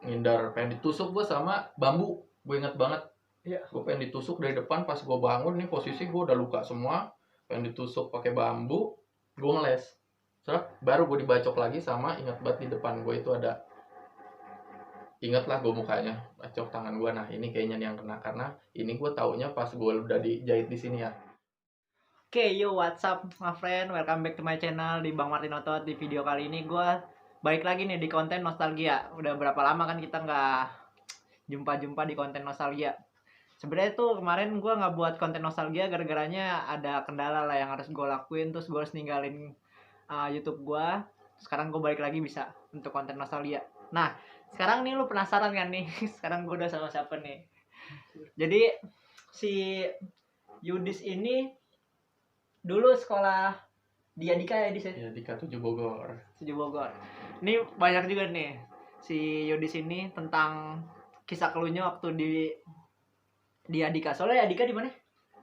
ngindar, pengen ditusuk gue sama bambu. Gue inget banget. Iya. Gue pengen ditusuk dari depan, pas gue bangun nih posisi gue udah luka semua, pengen ditusuk pakai bambu, gue ngeles. Baru gue dibacok lagi sama, ingat banget di depan gue itu ada, inget lah gue mukanya, bacok tangan gue. Nah ini kayaknya nih yang kena, karena ini gue taunya pas gue udah dijahit di sini ya. Oke, yo what's up my friend, welcome back to my channel di Bang Martin Otot. Di video kali ini gue balik lagi nih di konten nostalgia. Udah berapa lama kan kita nggak jumpa-jumpa di konten nostalgia. Sebenarnya tuh kemarin gue nggak buat konten nostalgia gara-garanya ada kendala lah yang harus gue lakuin, terus gue harus ninggalin YouTube gue. Sekarang gue balik lagi bisa untuk konten nostalgia. Nah, sekarang nih lu penasaran kan nih? Sekarang gue udah sama siapa nih? Jadi si Yudis ini dulu sekolah di Adika ya, di Ya di K7 Bogor. Bogor. Ini banyak juga nih si Yudis ini tentang kisah keluhnya waktu di Adika. Soalnya Adika di mana?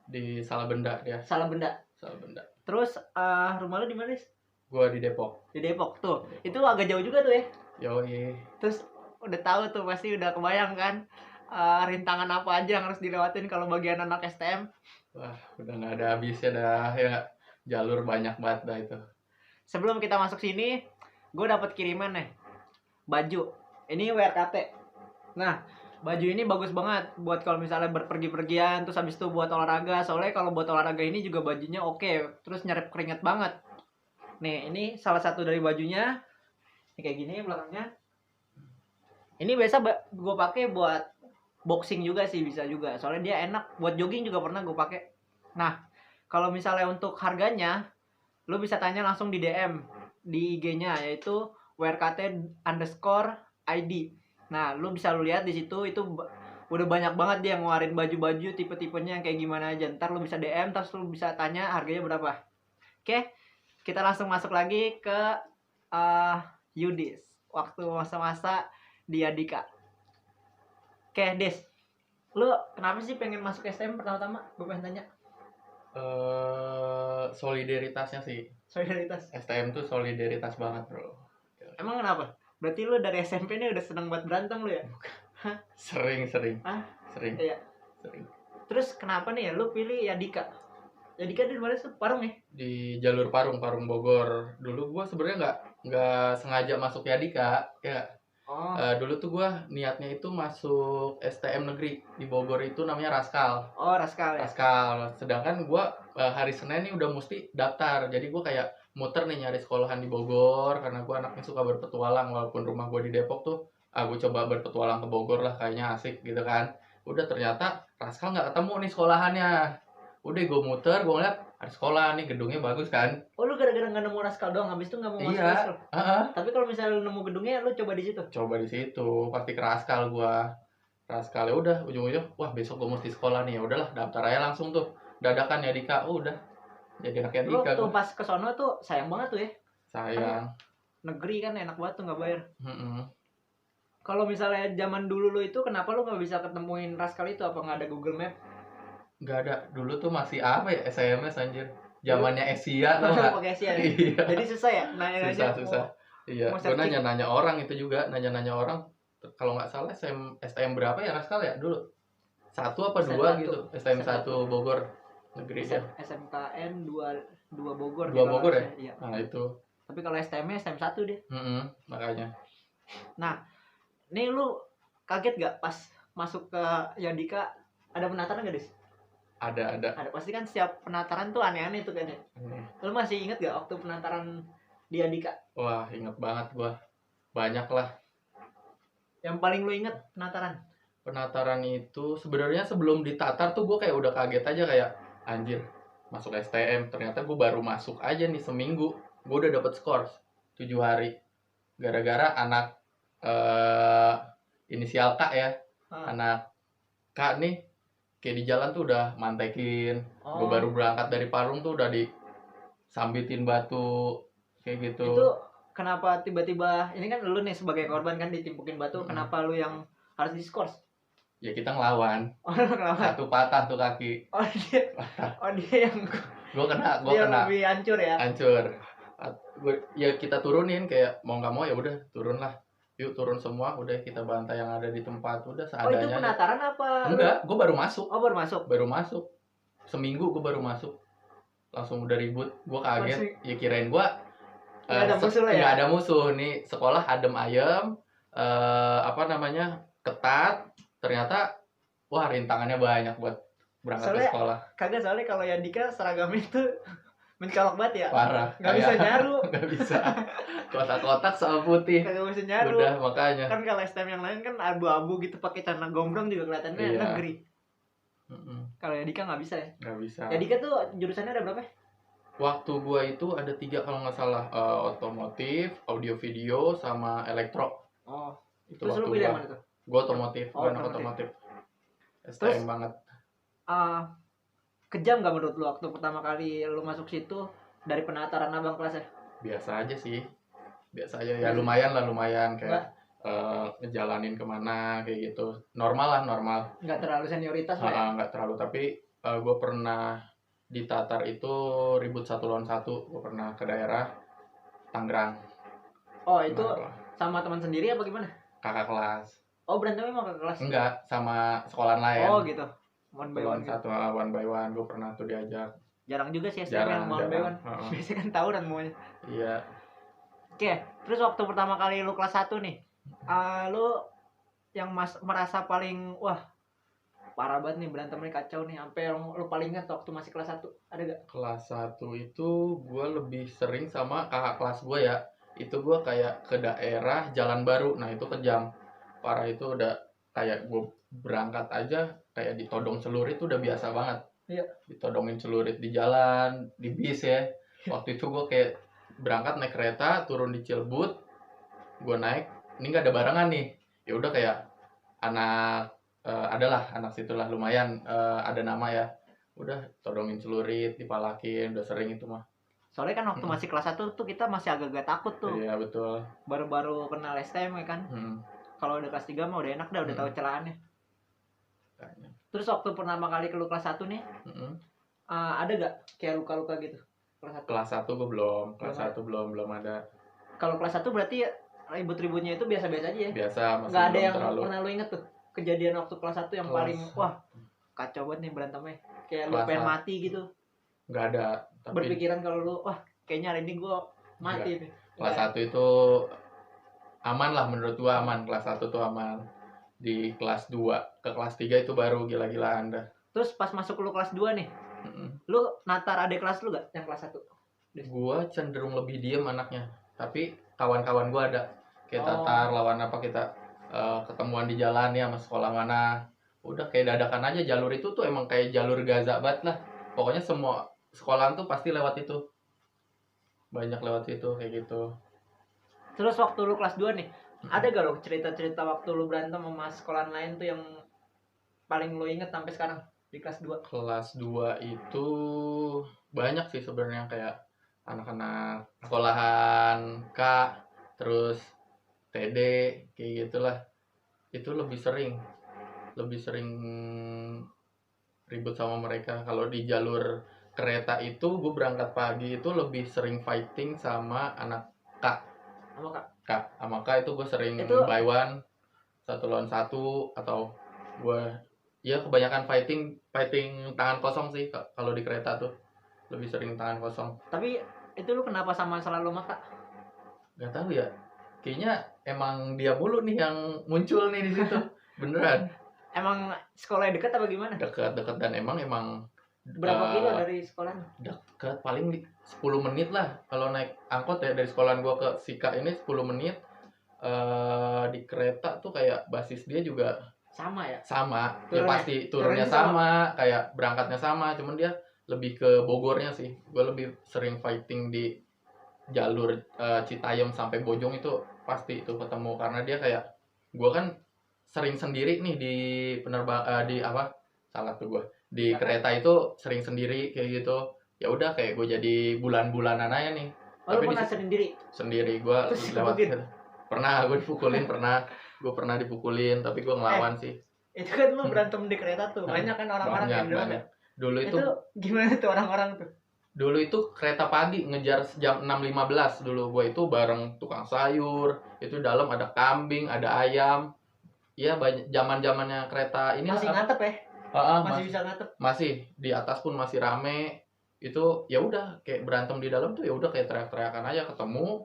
Di Salabenda dia. Salabenda. Terus rumah lu di mana? Gue di Depok. Di Depok tuh. Itu agak jauh juga tuh ya. Yoi. Terus udah tahu tuh, pasti udah kebayang kan rintangan apa aja yang harus dilewatin kalau bagian anak STM. Wah, udah nggak ada habisnya dah ya, jalur banyak banget dah itu. Sebelum kita masuk sini, gue dapat kiriman nih baju. Ini WRKT. Nah, baju ini bagus banget buat kalau misalnya berpergi-pergian, terus habis itu buat olahraga. Soalnya kalau buat olahraga ini juga bajunya oke, terus nyerap keringat banget. Nih, ini salah satu dari bajunya. Ini kayak gini belakangnya. Ini biasa gue pakai buat boxing juga sih, bisa juga. Soalnya dia enak buat jogging juga pernah gue pakai. Nah, kalau misalnya untuk harganya, lu bisa tanya langsung di DM di IG-nya, yaitu WRKT_ID. Nah, lu bisa lu lihat di situ, itu udah banyak banget dia ngeluarin baju-baju tipe-tipenya yang kayak gimana aja. Ntar lu bisa DM, terus lu bisa tanya harganya berapa. Oke, kita langsung masuk lagi ke Yudis waktu masa-masa di Adika. Oke, Des, lu kenapa sih pengen masuk STM pertama-tama? Gue pengen tanya. Solidaritasnya sih. Solidaritas. STM tuh solidaritas banget, bro. Emang kenapa? Berarti lu dari SMP nih udah seneng buat berantem lu ya? Sering. Hah? Sering. Iya. Sering. Terus kenapa nih ya lu pilih Yadika? Yadika di mana sih? Parung ya? Di jalur Parung Bogor. Dulu gua sebenarnya nggak sengaja masuk Yadika, ya. Oh. Dulu tuh gua niatnya itu masuk STM negeri di Bogor, itu namanya Raskal. Oh, Raskal ya. Raskal. Sedangkan gua hari Senin nih udah mesti daftar. Jadi gua kayak muter nih nyari sekolahan di Bogor, karena gua anaknya suka berpetualang. Walaupun rumah gua di Depok tuh, gua coba berpetualang ke Bogor lah, kayaknya asik gitu kan. Udah, ternyata Raskal nggak ketemu nih sekolahannya. Udah gue muter, gue ngeliat ada sekolah nih, gedungnya bagus kan. Oh, lu gara-gara nggak nemu Raskal doang, habis itu nggak mau masuk Raskal? Tapi kalau misalnya lu nemu gedungnya, lu coba di situ? Coba di situ, pasti ke Raskal gua. Raskal ya udah, ujung-ujung wah besok gue mesti sekolah nih, ya udahlah daftar aja langsung tuh. Dadakan ya Dika, udah jadi anak Lu Dika. tuh pas ke sono tuh sayang banget tuh ya. Sayang. Negeri kan enak banget tuh nggak bayar. Mm-mm. Kalau misalnya zaman dulu lu itu, kenapa lu nggak bisa ketemuin Raskal itu? Apa nggak ada Google Map? Nggak ada, dulu tuh masih apa ya, SMS anjir. Zamannya Asia tuh nggak pakai Asia ya? Iya. Jadi susah ya nanya-nanya. Susah. Iya, gue nanya-nanya orang itu juga, nanya-nanya orang. Kalau nggak salah STM berapa ya Raskal ya dulu? 1 apa 2 gitu. STM 1 Bogor negeri ya. SMKN 2 Bogor. 2 Bogor ya? Iya. Nah itu. Tapi kalau STM-nya STM 1 deh. Makanya. Nah, nih lu kaget gak pas masuk ke Yadika? Ada penataran gak, Des? Ada. Pasti kan setiap penataran tuh aneh-aneh tuh kan ya. Lu masih inget gak waktu penataran di Yadika? Wah, inget banget gua. Banyak lah. Yang paling lu inget penataran? Penataran itu sebenarnya sebelum ditatar tuh gua kayak udah kaget aja, kayak anjir, masuk STM. Ternyata gua baru masuk aja nih seminggu, gua udah dapet skor 7 hari. Gara-gara anak inisial K ya. Anak K nih kayak di jalan tuh udah mantekin. Gue baru berangkat dari Parung tuh udah disambitin batu kayak gitu. Itu kenapa tiba-tiba, ini kan lu nih sebagai korban kan ditimpukin batu, kenapa lu yang harus diskors? Ya kita ngelawan. Kenapa? Satu patah tuh kaki. Dia yang gue kena. Lebih hancur ya. Ya kita turunin, kayak mau nggak mau ya udah turun lah. yuk turun semua, udah kita bantai yang ada di tempat, udah Oh, itu seadanya aja. penataran apa? Enggak, gue baru masuk. Oh, baru masuk. Baru masuk. Seminggu gue baru masuk. Langsung udah ribut, gue kaget. Ya kirain gue Nggak ada musuh lah ya? nggak ada musuh nih, sekolah adem ayem, apa namanya, ketat. Ternyata wah rintangannya banyak buat berangkat ke sekolah. Kagak, soalnya kalau Yandika seragamnya itu mencolok banget ya. Parah. Nggak bisa nyaru. Nggak bisa. Kotak-kotak sama putih. Kagak bisa nyaru. Udah makanya. Kan kalau STM yang lain kan abu-abu gitu, pakai celana gombrong juga kelihatannya negeri. Kalau Yadika nggak bisa ya? Nggak bisa. Yadika tuh jurusannya ada berapa? Waktu gua itu ada 3 kalau nggak salah, otomotif, audio video, sama elektro. Oh. Itu Terus waktu lu pilih yang mana tuh? Gua otomotif, Oh, gua anak otomotif. STM Terus, banget. Kejam nggak menurut lu waktu pertama kali lu masuk situ dari penataran abang kelasnya? Biasa aja sih. Biasa aja ya, lumayan kayak ngejalanin kemana kayak gitu. Normal lah, normal. Nggak terlalu senioritas lah ya? Nggak terlalu, tapi gue pernah di Tatar itu ribut 1 lawan 1. Gue pernah ke daerah Tangerang. Oh, itu sama teman sendiri apa gimana? Kakak kelas. Oh, berantemnya emang kakak kelas? Enggak, sama sekolahan lain. Oh gitu, one by one gitu. One by one, gue pernah tuh diajak. Jarang juga sih STM yang one by one. Biasanya kan tawuran semuanya. Iya. Oke, terus waktu pertama kali lu kelas 1 nih, lu yang merasa paling wah parah banget nih, berantemnya kacau nih, sampai lu paling ingat waktu masih kelas 1, ada gak? Kelas 1 itu gue lebih sering sama kakak kelas gue ya. Itu gue kayak ke daerah Jalan Baru, nah itu kejam. Parah, itu udah kayak gue berangkat aja kayak ditodong celurit, itu udah biasa banget. Iya. Ditodongin celurit di jalan, di bis ya. Waktu itu gue kayak berangkat naik kereta, turun di Cilebut, gue naik, ini nggak ada barengan nih. Ya udah kayak anak adalah anak situlah, lumayan ada nama ya. Udah todongin celurit, dipalakin, udah sering itu mah. Soalnya kan waktu masih kelas 1 tuh kita masih agak-agak takut tuh. Iya betul. Baru-baru kenal STM ya kan. Kalau udah kelas 3 mah udah enak dah, udah tahu celaannya. Terus waktu pertama kali ke lu kelas 1 nih, ada gak kayak luka-luka gitu? Kelas 1 gue belum. Kelas 1 belum ada. Kalau kelas 1 berarti ribut-ributnya itu biasa-biasa aja ya? Biasa, masih nggak ada yang terlalu. Pernah lu inget tuh kejadian waktu kelas 1 yang paling wah kacau banget nih berantemnya, kayak lu pengen mati gitu? Nggak ada. Tapi berpikiran kalau lu wah kayaknya hari ini gua mati nih. Kelas 1 itu aman lah menurut gua, aman. Kelas 1 tuh aman. Di kelas 2 ke kelas 3 itu baru gila-gilaan dah. Terus pas masuk lu kelas 2 nih, lu natar adik kelas lu gak yang kelas 1? Gua cenderung lebih diem anaknya, tapi kawan-kawan gua ada kayak tatar lawan apa, kita ketemuan di jalan ya, sama sekolah mana, udah kayak dadakan aja. Jalur itu tuh emang kayak jalur Gaza banget lah, pokoknya semua sekolahan tuh pasti lewat itu, banyak lewat itu kayak gitu. Terus waktu lu kelas 2 nih, ada gak lo cerita-cerita waktu lu berantem sama sekolahan lain tuh yang paling lu inget sampai sekarang di kelas 2? Kelas 2 itu banyak sih sebenarnya, kayak anak-anak sekolahan K, terus TD, kayak gitulah. Itu lebih sering ribut sama mereka. Kalau di jalur kereta itu gue berangkat pagi itu lebih sering fighting sama anak K. Sama K itu gue sering by one, 1 lawan 1, atau gue ya kebanyakan fighting tangan kosong sih. Kalau di kereta tuh lebih sering tangan kosong. Tapi itu lu kenapa sama selalu maka? Gak tahu ya, kayaknya emang dia mulu nih yang muncul nih di situ. Beneran. Emang sekolahnya dekat apa gimana? Dekat dan emang berapa kilo dari sekolah? Dekat, paling 10 menit lah kalau naik angkot ya. Dari sekolahan gua ke Sika ini 10 menit. Di kereta tuh kayak basis dia juga sama ya? Sama, ya pasti turunnya sama, kayak berangkatnya sama, cuman dia lebih ke Bogornya sih. Gue lebih sering fighting di jalur Citayam sampai Bojong, itu pasti itu ketemu, karena dia kayak gue kan sering sendiri nih di di kereta itu sering sendiri kayak gitu. Ya udah kayak gue jadi bulan-bulanan aja nih. Tapi pernah sendiri gue lewat gitu. Pernah gue dipukulin, gue pernah dipukulin, tapi gue ngelawan sih. Itu kan lu berantem di kereta tuh, banyak kan orang-orang yang banyak. Dulu itu gimana tuh orang-orang tuh? Dulu itu kereta pagi ngejar jam 6.15 dulu. Gue itu bareng tukang sayur. Itu dalam ada kambing, ada ayam. Iya, banyak zaman-zamannya kereta ini Masih apa? ngatep ya? Masih bisa ngatep. Masih di atas pun masih rame. Itu ya udah kayak berantem di dalam tuh, ya udah kayak teriak-teriakan aja, ketemu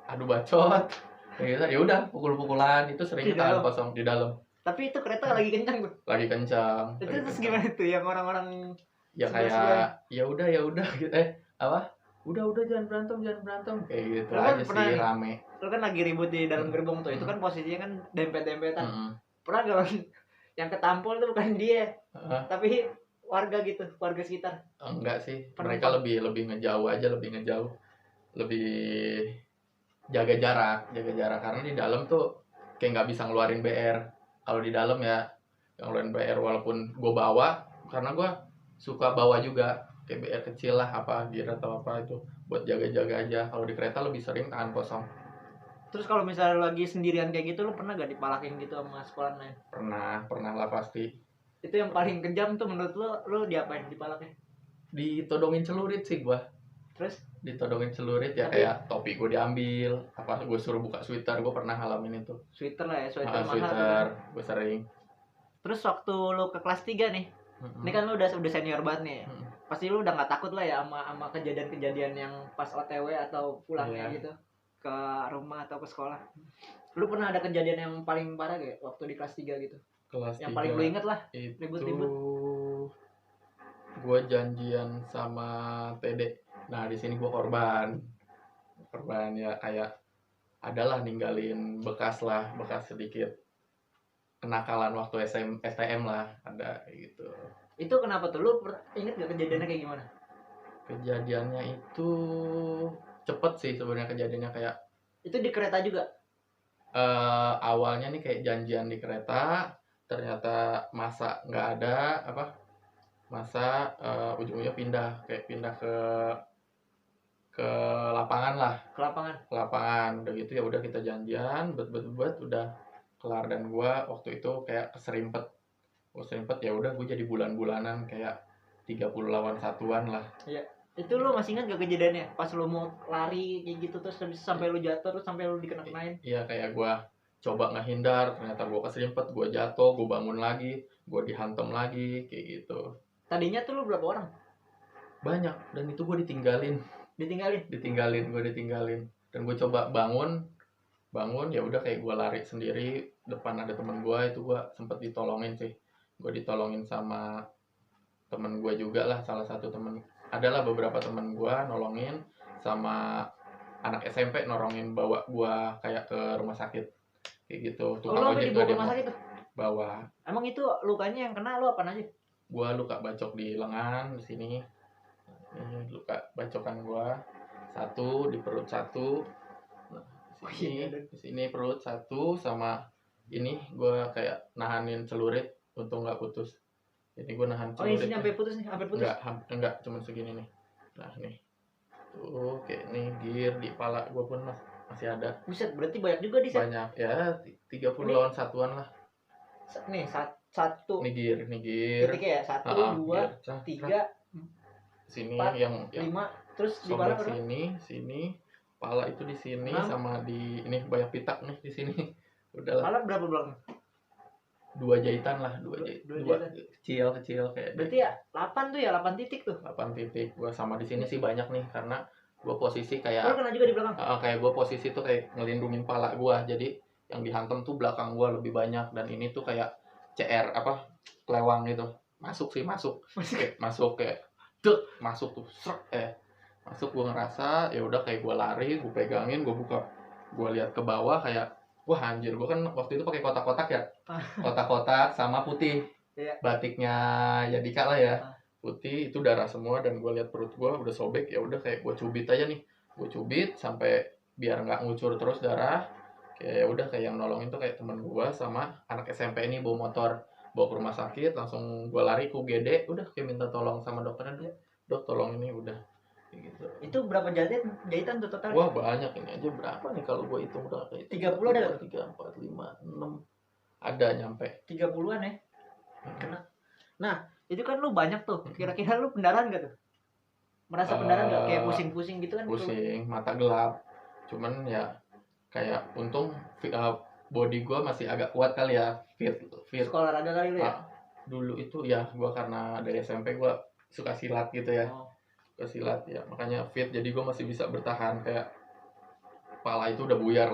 adu bacot. Kayak gitu. Ya udah pukul-pukulan, itu seringnya Di tangan dalam? kosong di dalam. Tapi itu kereta lagi kencang tuh. Lagi kencang. Itu lagi terus kencang. gimana tuh yang orang-orang Ya sebelah-sebelah? kayak ya udah gitu, apa, udah jangan berantem kayak gitu Lu kan aja pernah sih, nih, rame. lu kan lagi ribut di dalam gerbong tuh. Itu kan posisinya kan dempet-dempetan. Pernah gak lo yang ketampol tuh bukan dia, tapi warga gitu, warga sekitar? Enggak sih, Penumpang. mereka lebih ngejauh aja, lebih jaga jarak karena di dalam tuh kayak nggak bisa ngeluarin BR. Kalau di dalam ya yang ngeluarin BR, walaupun gue bawa, karena gue suka bawa juga kayak BR kecil lah, apa gear atau apa itu buat jaga-jaga aja. Kalau di kereta lebih sering tangan kosong. Terus kalau misalnya lu lagi sendirian kayak gitu, lu pernah gak dipalakin gitu sama sekolah lain? Pernah lah pasti. Itu yang paling kejam tuh menurut lu diapain dipalakin? Ditodongin celurit sih gua. Terus Ditodongin celurit ya, tapi kayak topi gue diambil, apa gue suruh buka sweater. Gue pernah ngalamin itu. sweater lah ya, sweater mahal tuh Sweater kan. gue sering. Terus waktu lu ke kelas 3 nih, ini kan lu udah senior banget nih. Pasti lu udah gak takut lah ya sama kejadian-kejadian yang pas OTW atau pulangnya gitu ke rumah atau ke sekolah. Lu pernah ada kejadian yang paling parah gak waktu di kelas 3 gitu? Kelas Yang 3 paling lu inget lah, itu ribut-ribut. gue janjian sama TD. Nah di sini gue korban ya, kayak adalah ninggalin bekas sedikit kenakalan waktu STM lah, ada gitu. Itu kenapa tuh? Lu inget gak kejadiannya kayak gimana? Kejadiannya itu cepet sih sebenarnya kejadiannya. Kayak itu di kereta juga? Awalnya nih kayak janjian di kereta, ternyata masa nggak ada, masa ujung-ujungnya pindah ke lapangan lah. Ke lapangan. Udah gitu ya udah kita janjian, bet udah kelar. Dan gua waktu itu kayak keserimpet ya udah, gue jadi bulan-bulanan kayak 30 lawan satuan lah. Iya. Itu lu masih ingat gak kejadiannya? Pas lu mau lari kayak gitu terus sampai lu jatuh, terus sampai lu dikenain? Iya, kayak gua coba ngehindar, ternyata gua keserimpet, gua jatuh, gua bangun lagi, gua dihantam lagi kayak gitu. Tadinya tuh lu berapa orang? Banyak, dan itu gua ditinggalin. Dan gue coba bangun ya udah kayak gue lari sendiri, depan ada temen gue, itu gue sempet ditolongin sih. Gue ditolongin sama temen gue juga lah, salah satu temen, adalah beberapa temen gue nolongin, sama anak SMP nolongin bawa gue kayak ke rumah sakit kayak gitu. Tukang ojek dibawa ke rumah sakit tuh? Bawa. Emang itu lukanya yang kena lu apaan aja? Gue luka bacok di lengan, di sini. Ini luka bacokan gua satu, di perut satu, nah, di sini perut satu, sama ini gua kayak nahanin celurit, untung nggak putus. Jadi gua nahan celurit. Oh, isinya sampai putus nih, hampir putus? Enggak, cuma segini nih. Nah nih, tuh kayak nih gear di kepala gua pun masih ada. Buset, berarti banyak juga di set. Banyak ya, 30 lawan satuan lah. Nih satu. Nih gear. Titiknya ya, 1, 2, 3. Sini 4, yang 5, terus di kepala berapa? Sini, kepala itu di sini, 6. Sama di ini banyak pitak nih di sini. Udah lah. Kepala berapa belakang? 2 jahitan lah, 2 jahitan. Kecil kayak. Berarti ya 8 tuh ya, 8 titik tuh. 8 titik. Gua sama di sini sih banyak nih, karena gua posisi kayak. Kena juga di belakang. Kayak gua posisi tuh kayak ngelindungin kepala gua. Jadi yang dihantam tuh belakang gua lebih banyak, dan ini tuh kayak CR kelewang gitu. Masuk kayak masuk tuh masuk. Gue ngerasa ya udah, kayak gue lari, gue pegangin, gue buka, gue lihat ke bawah, kayak wah anjir. Gue kan waktu itu pakai kotak-kotak ya, kotak-kotak sama putih, batiknya ya Dika lah ya, putih itu darah semua. Dan gue lihat perut gue udah sobek, ya udah kayak gue cubit aja nih, gue cubit sampai biar nggak ngucur terus darah. Kayak udah, kayak yang nolongin tuh kayak temen gue sama anak SMP ini bawa motor, bawa ke rumah sakit. Langsung gue lari ke UGD, udah kayak minta tolong sama dokternya, dok tolong ini, udah kayak gitu. Itu berapa jahitan tuh total? Wah banyak, ini aja berapa nih kalau gue hitung, udah kayak 30 ada 3, 4, 5, 6 ada nyampe 30-an ya kena. Nah itu kan lu banyak tuh, kira-kira lu pendarahan gak tuh? Merasa pendarahan nggak? Kayak pusing-pusing gitu kan? Pusing, mata gelap. Cuman ya kayak untung body gue masih agak kuat kali ya, fit. Sekolah olahraga kali lu ya? Dulu itu ya gue karena dari SMP gue suka silat gitu ya, Oh. suka silat ya, makanya fit, jadi gue masih bisa bertahan. Kayak kepala itu udah buyar.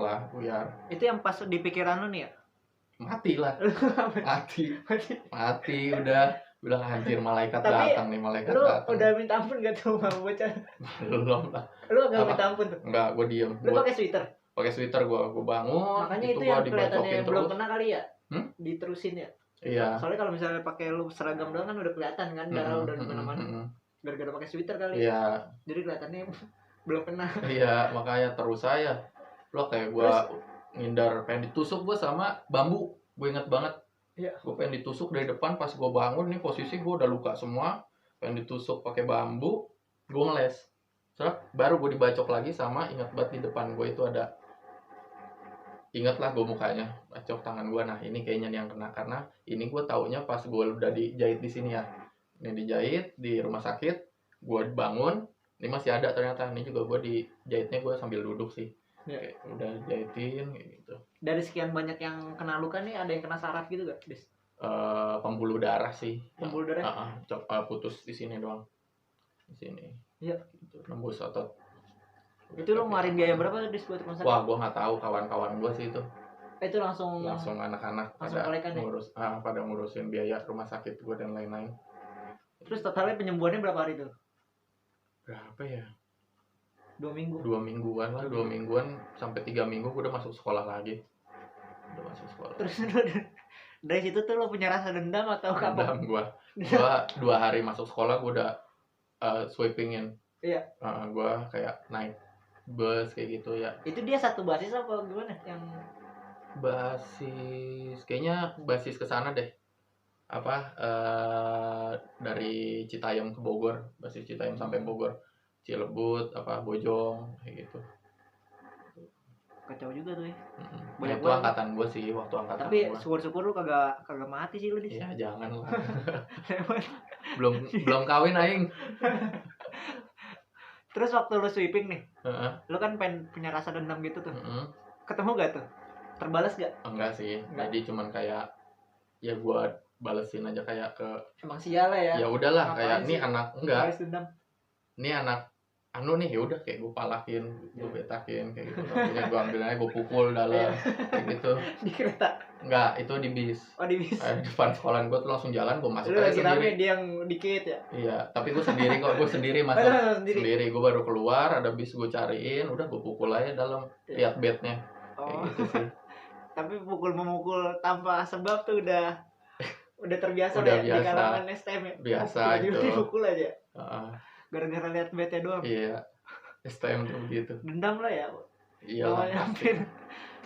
Itu yang pas di pikiran lu nih ya? Mati lah. mati udah bilang anjir, malaikat Tapi datang nih, malaikat lu datang. udah minta ampun gak tuh sama bocah? Belum lah. Lu gak Apa? minta ampun tuh? Enggak, gue diem. Lu pakai sweater? Pakai sweater, gue bangun. Makanya itu gua yang kelihatannya dibacokin belum terus. kena kali ya? Diterusin ya? Iya. Soalnya kalau misalnya pakai lu seragam doang kan udah kelihatan kan, darah udah di mana-mana. Gara-gara pakai sweater kali. Iya. Jadi kelihatannya belum kena. Iya, makanya terus saya. Lo kayak gua ngindar, pengen ditusuk gua sama bambu. Gue inget banget. Iya. Gue pengen ditusuk dari depan, pas gua bangun nih posisi gua udah luka semua. Pengen ditusuk pakai bambu, gua ngeles. Terus baru gue dibacok lagi sama, ingat banget di depan gue itu ada, ingat lah gue mukanya, bacok tangan gue. Nah ini kayaknya nih yang kena, karena ini gue taunya pas gue udah dijahit di sini ya. Ini dijahit di rumah sakit, gue bangun, ini masih ada ternyata. Ini juga gue dijahitnya gue sambil duduk sih. Ya. Kayak udah jahitin kayak gitu. Dari sekian banyak yang kena luka nih, ada yang kena saraf gitu gak, Des? Pembuluh darah sih. Pembuluh darah? Putus di sini doang. Di sini. Iya. Gitu, nembus otot. Itu lo ngeluarin biaya berapa tuh, Des, buat rumah sakit? Wah, gue nggak tahu, kawan-kawan gue sih itu. Itu langsung anak-anak langsung pada kolekan ya? pada ngurusin biaya rumah sakit gue dan lain-lain. Terus totalnya penyembuhannya berapa hari tuh? Berapa ya? 2 minggu. 2 mingguan lah, 2 mingguan sampai 3 minggu gue udah masuk sekolah lagi. Udah masuk sekolah. Terus dari situ tuh lo punya rasa dendam atau kapok? Dendam gue 2 hari masuk sekolah gue udah sweepingin. Iya. Gue kayak naik bus kayak gitu ya. Itu dia satu basis apa gimana? Yang basis, kayaknya basis ke sana deh. Dari Citayam ke Bogor, basis Citayam sampai Bogor, Cilebut, Bojong kayak gitu. kacau juga tuh ya. Banyak itu angkatan gue sih, waktu angkatan tapi gue. syukur-syukur lu kagak mati sih lu, Dis. Ya jangan lah. belum kawin aing. Terus waktu lu sweeping nih, lu kan punya rasa dendam gitu tuh. Ketemu gak tuh? Terbalas gak? Enggak sih. Jadi cuman kayak ya gua balesin aja kayak ke, emang sial lah ya. Ya udahlah, kayak sih? nih anak enggak. Dendam. Nih anak nih, ya udah kayak gua palakin, gua betakin kayak gitu. Akhirnya gua ambil aja, gua pukul dalam kayak gitu. Di kereta. Enggak, itu di bis. Oh, di bis. Depan sekolahan gua tuh langsung jalan, gua masuk lu aja lagi sendiri. rame, dia yang dikit ya. Iya, tapi gua sendiri kok, gua sendiri masuk. Sendiri. Gua baru keluar, ada bis gua cariin, udah gua pukul aja dalam, lihat bednya. Kayak gitu sih. Tapi memukul tanpa sebab tuh udah terbiasa Udah ya di kalangan STM ya. Biasa itu. Dipukul aja. Gara-gara lihat bete doang. Iya. STM tuh begitu. Dendam lah ya. Iya lah. Hampir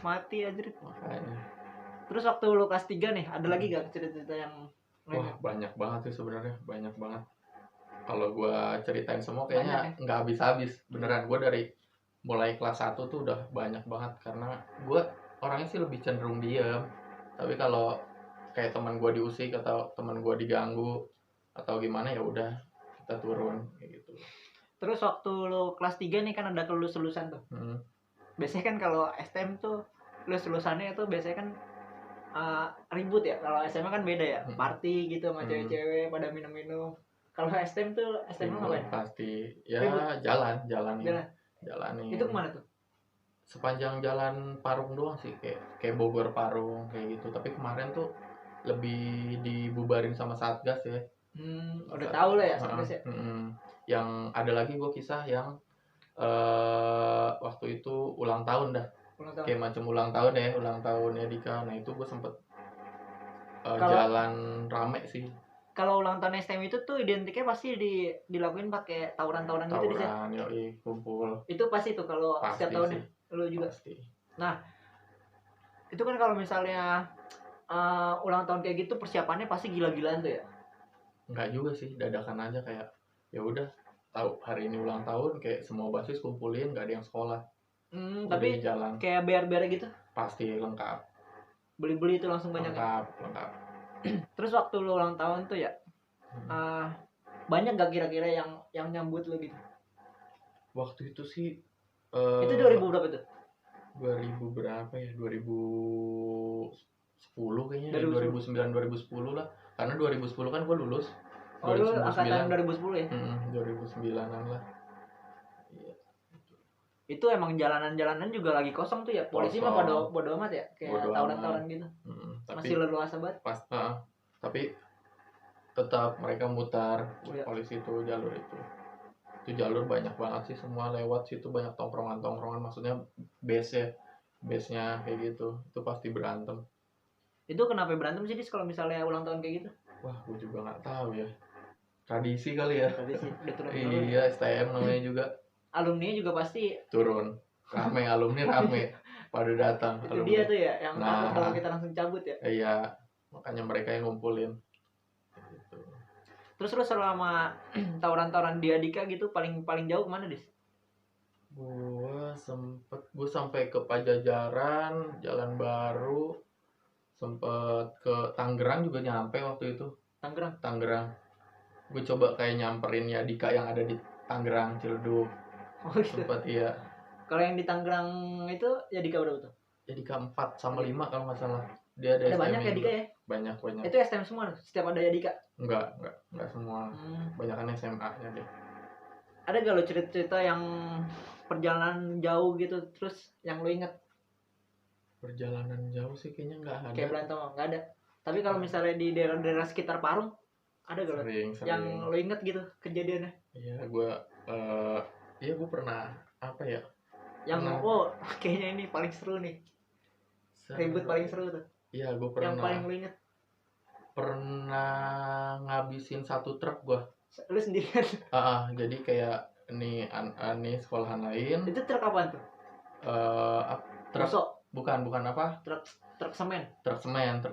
mati aja. Makanya. Terus waktu lu kelas 3 nih, ada lagi gak cerita-cerita yang wah, banyak banget sih sebenarnya, banyak banget. Kalau gua ceritain semua kayaknya nggak habis-habis. Beneran, gua dari mulai kelas 1 tuh udah banyak banget, karena gua orangnya sih lebih cenderung diam. Tapi kalau kayak teman gua diusik atau teman gua diganggu atau gimana, ya udah kita turun kayak gitu. Terus waktu lu kelas 3 nih kan ada kelulus-lulusan tuh. Biasanya kan kalau STM tuh lulus-lulusannya itu biasanya kan ribut ya. Kalau SMA kan beda ya, party gitu sama cewek-cewek pada minum-minum. Kalau STM tuh STM lu ngapain? Pasti ya jalan nih. Itu kemana tuh? Sepanjang jalan Parung doang sih, kayak Bogor Parung kayak gitu. Tapi kemarin tuh lebih dibubarin sama Satgas ya. Udah tahu lah ya Satgas ya. Yang ada lagi gue kisah yang waktu itu ulang tahun dah. Kayak macam ulang tahunnya Dika. Nah itu gue sempet jalan rame sih. Kalau ulang tahun STM itu tuh identiknya pasti dilakuin pakai tawuran-tawuran gitu di sana. Yoi, kumpul. Itu pasti tuh kalau setiap tahun lu juga. Pasti. Nah, itu kan kalau misalnya ulang tahun kayak gitu persiapannya pasti gila-gilaan tuh ya. Enggak juga sih, dadakan aja kayak ya udah tahu hari ini ulang tahun, kayak semua basis kumpulin, nggak ada yang sekolah. Tapi jalan. Kayak bear-bear gitu. Pasti lengkap. Beli-beli itu langsung banyak. Lengkap. Terus waktu lu ulang tahun tuh ya, Banyak gak kira-kira yang nyambut lo gitu? Waktu itu sih Itu 2000 berapa tuh? 2000 berapa ya? 2010 kayaknya ya, 2010. 2009 2010 lah. Karena 2010 kan gue lulus. Oh lu 2009. angkatan 2010 ya? 2009-an lah. Iya. Itu emang jalanan-jalanan juga lagi kosong tuh ya. Polisi mah Kosong. bodo amat ya, kayak Bodo tawuran-tawuran amat. gitu. Tapi Masih leluasa banget. tapi tetap mereka mutar Oh, iya. polisi itu jalur itu jalur banyak banget sih, semua lewat situ banyak tongkrongan maksudnya base nya kayak gitu, itu pasti berantem. Itu kenapa berantem sih Dis kalau misalnya ulang tahun kayak gitu? Wah gue juga nggak tahu ya, tradisi kali ya. Tradisi udah turun iya STM namanya juga. Alumni juga pasti Turun rame, alumni rame pada datang itu alumni. dia tuh ya yang takut Nah kalau kita langsung cabut ya. iya, makanya mereka yang ngumpulin gitu. Terus lu selama tawuran-tawuran di Adika gitu paling jauh kemana Dis? Gue sampai ke Pajajaran, Jalan Baru, sempet ke Tangerang juga nyampe waktu itu. Tangerang gue coba kayak nyamperin ya Dika yang ada di Tangerang Ciledug. Oh gitu. Sempet iya. Kalau yang di Tangerang itu ya Dika berapa tuh? Ya Dika 4 sama 5 kalau nggak salah. Dia ada STM banyak ya Dika ya? Banyak. Itu STM semua setiap ada ya Dika? Enggak semua. Banyakan SMA nya deh. Ada gak lo cerita-cerita yang perjalanan jauh gitu terus yang lo inget? Perjalanan jauh sih kayaknya nggak ada. Kayak berantem nggak ada. Tapi kalau misalnya di daerah-daerah sekitar Parung ada gak lo yang lo inget gitu kejadiannya? Iya gue pernah apa ya? Yang kayaknya ini paling seru nih. Ribut paling seru tuh. Iya gue pernah. Yang paling lo inget? Pernah ngabisin satu truk gue. Lu sendirian? Jadi kayak nih sekolahan lain. Itu truk apaan tuh? Truk bukan apa? Truk semen ya. Truk semen.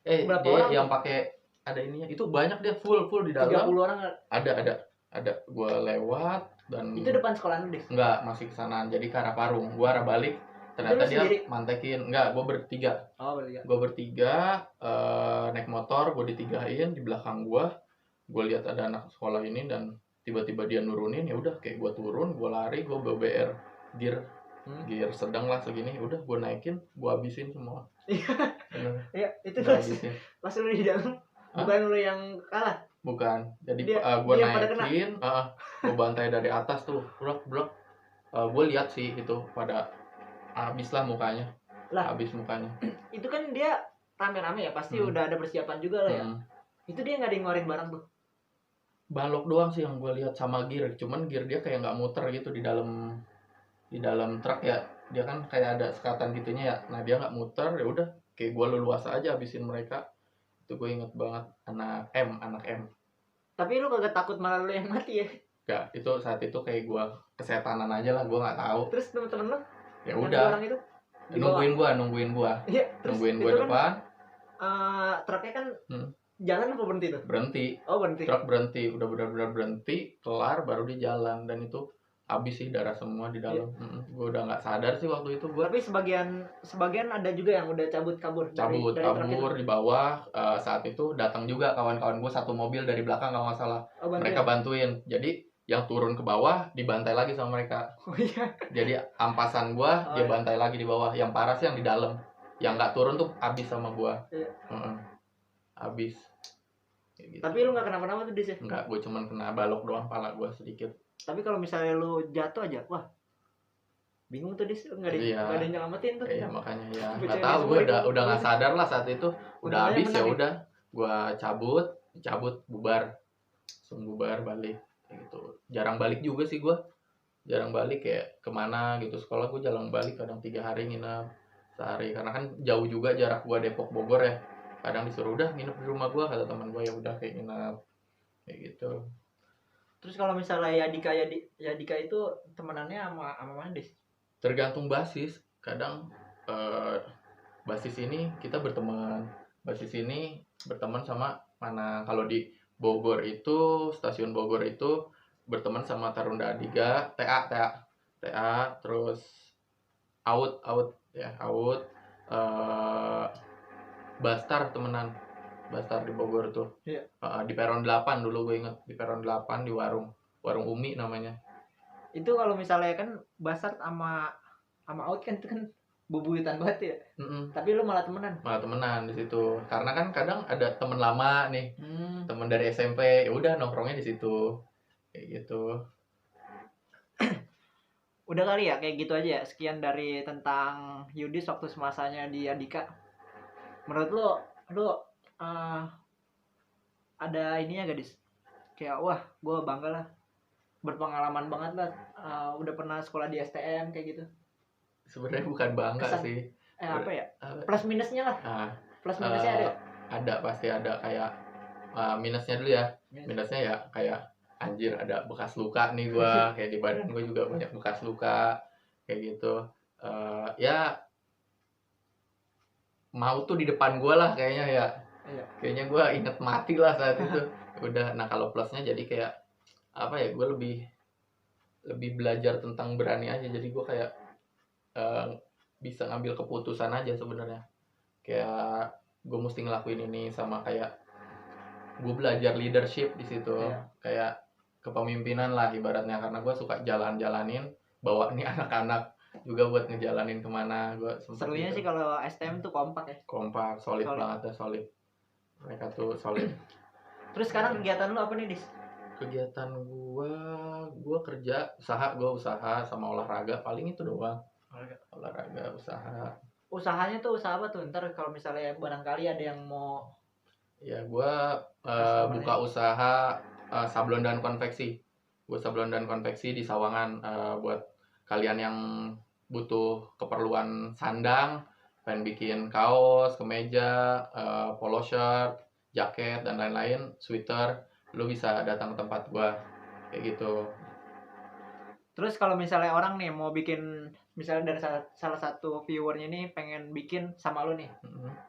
Berapa dia orang yang pakai ada ininya. Itu banyak dia full di dalam. 30 orang ada. Gua lewat dan itu depan sekolahan lu deh? Enggak, masih kesana. Jadi ke arah Parung. Gua arah balik. Ternyata dia sendiri? Mantekin. Enggak, gua bertiga. Gua bertiga naik motor, gua ditigain di belakang gua lihat ada anak sekolah ini dan tiba-tiba dia nurunin, ya udah kayak gua turun, gua lari, gua BBR gear sedang lah segini, udah gua naikin, gua habisin semua. Iya, itu pas lu di dalam bukan lu yang kalah. Bukan. Jadi gua naikin, gua bantai dari atas tuh, blok. Gua lihat sih itu pada habis lah mukanya. Habis mukanya. Itu kan dia rame-rame ya, pasti udah ada persiapan juga lah ya. Itu dia nggak ada ngeluarin barang tuh. Balok doang sih yang gue lihat sama gear, cuman gear dia kayak nggak muter gitu di dalam truk ya, dia kan kayak ada sekatan gitunya ya, nah dia nggak muter, ya udah kayak gue leluasa aja habisin mereka. Itu gue inget banget, anak M. Tapi lu kagak takut malah lu yang mati ya? Gak, itu saat itu kayak gue kesetanan aja lah, gue nggak tahu. Terus temen-temen lu ya udah nungguin gue iya, nungguin gue depan. Truknya kan jalan apa berhenti tuh? Berhenti. Truk berhenti, udah benar-benar berhenti, kelar baru di jalan, dan itu habis sih darah semua di dalam. Gue udah nggak sadar sih waktu itu gue. Tapi sebagian ada juga yang udah kabur dari kabur di bawah. Saat itu datang juga kawan-kawan gue satu mobil dari belakang kalau nggak salah. Mereka bantuin. Jadi yang turun ke bawah dibantai lagi sama mereka. Jadi ampasan gue dia bantai lagi di bawah. Yang parah sih yang di dalam. Yang nggak turun tuh habis sama gue. Habis gitu. Tapi lu nggak kenapa-napa tuh Dis ya? Enggak, gue cuman kena balok doang, pala gue sedikit. Tapi kalau misalnya lu jatuh aja, wah bingung tuh Dis, nggak ada yang nyelamatin tuh. Iya makanya ya, nggak tahu, gue udah nggak sadar lah saat itu, udah habis ya udah, gue cabut bubar, langsung bubar balik gitu. Jarang balik juga sih gue, kayak kemana gitu, sekolah gue jarang balik, kadang 3 hari nginep sehari, karena kan jauh juga jarak gue Depok Bogor ya. Kadang disuruh udah nginep di rumah gue, kata teman gue, ya udah kayak nginep kayak gitu. Terus kalau misalnya ya Dika itu temenannya sama mana Dis? Tergantung basis. Kadang basis ini kita berteman, basis ini berteman sama mana. Kalau di Bogor itu, stasiun Bogor itu berteman sama Tarunda Adiga, TA, terus Out, Bastar temenan Basar di Bogor tuh. Iya. Di peron 8 dulu gue inget, di peron 8 di warung Umi namanya. Itu kalau misalnya kan Basar sama Out kan itu kan bubuyutan banget ya. Tapi lu malah temenan. Malah temenan di situ. Karena kan kadang ada temen lama nih. Temen dari SMP, ya udah nongkrongnya di situ. Kayak gitu. Udah kali ya kayak gitu aja ya. Sekian dari tentang Yudis waktu semasanya di Andika. Menurut lu ada ininya gak, Dis? Kayak wah, gue bangga lah. Berpengalaman banget lah. Udah pernah sekolah di STM kayak gitu. Sebenarnya bukan bangga sih. Apa ya? Plus minusnya lah. Plus minusnya ada. Ada, pasti ada. Kayak minusnya dulu ya. Minusnya ya kayak anjir ada bekas luka nih gua. Kayak di badan gue juga banyak bekas luka kayak gitu. Ya mau tuh di depan gua lah kayaknya ya. Iya. Kayaknya gua inget mati lah saat itu. Udah. Nah kalau plusnya jadi kayak apa ya, gue lebih belajar tentang berani aja. Jadi gue kayak bisa ngambil keputusan aja sebenarnya. Kayak gue mesti ngelakuin ini, sama kayak gue belajar leadership di situ. Kayak kepemimpinan lah ibaratnya, karena gue suka jalan-jalanin, bawa nih anak-anak juga buat ngejalanin kemana. Gue serunya gitu. Sih kalau STM tuh kompak ya. Kompak, solid banget ya, solid. Mereka tuh solid. Terus sekarang kegiatan lu apa nih, Dis? Kegiatan gue kerja, gue usaha sama olahraga, paling itu doang. Olahraga, usaha. Usahanya tuh usaha apa tuh? Ntar kalau misalnya barangkali ada yang mau. Ya gue buka usaha sablon dan konveksi. Gue sablon dan konveksi di Sawangan. Buat kalian yang butuh keperluan sandang, pengen bikin kaos, kemeja, polo shirt, jaket dan lain-lain, sweater, lu bisa datang ke tempat gue kayak gitu. Terus kalau misalnya orang nih mau bikin, misalnya dari salah satu viewernya nih pengen bikin sama lu nih,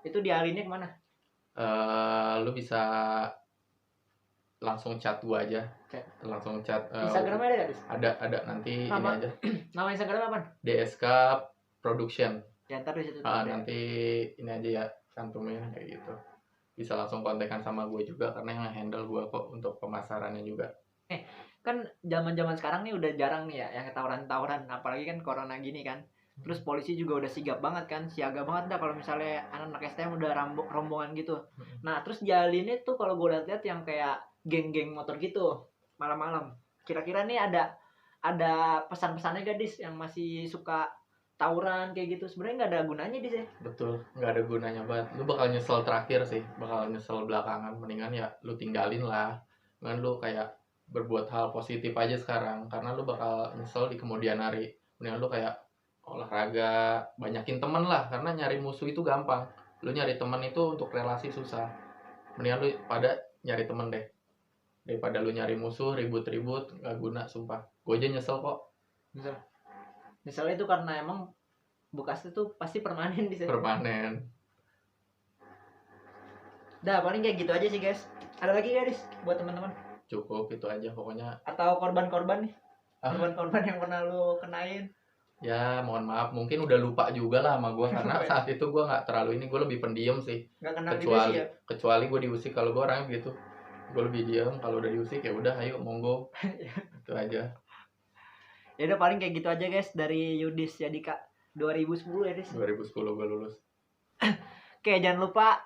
itu dialinnya kemana? Lu bisa langsung chat gua aja. Langsung chat. Instagramnya ada gak, Dis? Ada nanti ini aja. Nama Instagram apa? DSK Production. Ya ntar di situ. Nanti ini aja ya, cantumin kayak gitu. Bisa langsung kontekan sama gue juga, karena yang handle gue kok untuk pemasarannya juga. Kan zaman-zaman sekarang nih udah jarang nih ya yang tawuran-tawuran, apalagi kan corona gini kan. Terus polisi juga udah sigap banget kan, siaga banget dah kalau misalnya anak-anak STM udah rombongan gitu. Nah, terus jalinnya tuh kalau gue lihat-lihat yang kayak geng-geng motor gitu malam-malam. Kira-kira nih ada pesan-pesannya gadis yang masih suka tawuran kayak gitu? Sebenarnya nggak ada gunanya, Dis ya. Betul, nggak ada gunanya banget. Lu bakal nyesel terakhir sih, bakal nyesel belakangan. Mendingan ya lu tinggalin lah. Mendingan lu kayak berbuat hal positif aja sekarang, karena lu bakal nyesel di kemudian hari. Mendingan lu kayak olahraga, banyakin temen lah, karena nyari musuh itu gampang. Lu nyari temen itu untuk relasi susah. Mendingan lu pada nyari temen deh, daripada lu nyari musuh, ribut-ribut, gak guna, sumpah. Gue aja nyesel kok. Misalnya itu karena emang bekasnya tuh pasti permanen di sini. Permanen. Dah, paling kayak gitu aja sih, guys. Ada lagi guys buat teman-teman? Cukup itu aja pokoknya. Atau korban-korban nih? Korban-korban yang pernah lu kenain? Ya mohon maaf, mungkin udah lupa juga lah sama gue, karena saat itu gue nggak terlalu ini, gue lebih pendiam sih. Kecuali gue diusik, kalau gue orangnya begitu, gue lebih diam. Kalau udah diusik ya udah, ayo monggo. Itu aja. Ya udah, paling kayak gitu aja guys dari Yudis Yadika 2010 ya, Dis. 2010 gue lulus. Oke, jangan lupa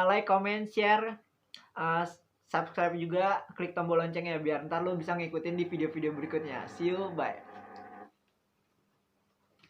like, comment, share, subscribe juga, klik tombol loncengnya biar ntar lu bisa ngikutin di video-video berikutnya. See you, bye.